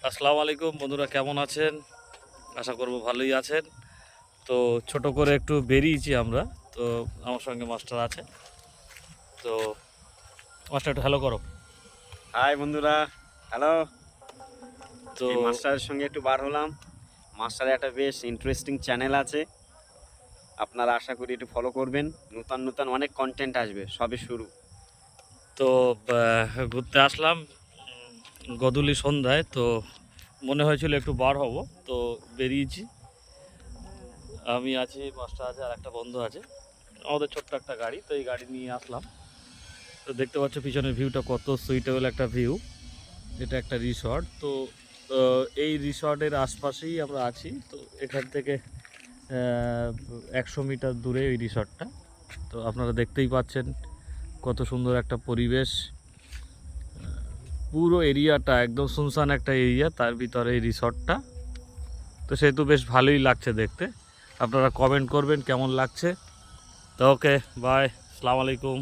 আসসালামু আলাইকুম বন্ধুরা, কেমন আছেন? আশা করব ভালোই আছেন। তো ছোট করে একটু বেরিয়েছি আমরা। তো আমার সঙ্গে মাস্টার আছে। তো মাস্টার একটু হ্যালো করো। হাই বন্ধুরা, হ্যালো। তো এই মাস্টারের সঙ্গে একটু বার হলাম। মাস্টারের একটা বেশ ইন্টারেস্টিং চ্যানেল আছে, আপনারা আশা করি একটু ফলো করবেন। নতুন নতুন অনেক কন্টেন্ট আসবে, সবে শুরু। তো ঘুরতে আসলাম গধূলি সন্ধ্যায়। তো মনে হয়েছিল একটু বার হব, তো বেরিয়েছি। আমি আছি, মাস্টার আছে, আর একটা বন্ধু আছে। আমাদের ছোট্ট একটা গাড়ি, তো এই গাড়ি নিয়ে আসলাম। তো দেখতে পাচ্ছ পিছনের ভিউটা কত সুইটেবল একটা ভিউ। এটা একটা রিসর্ট। তো এই রিসর্টের আশপাশেই আমরা আছি। তো এখান থেকে 100 মিটার দূরে এই রিসর্টটা। তো আপনারা দেখতেই পাচ্ছেন কত সুন্দর একটা পরিবেশ। পুরো এরিয়াটা একদম সুনসান একটা এরিয়া, তার ভিতরে এই রিসর্টটা। তো সেহেতু বেশ ভালোই লাগছে দেখতে। আপনারা কমেন্ট করবেন কেমন লাগছে। তো ওকে, বাই, আসসালামু আলাইকুম।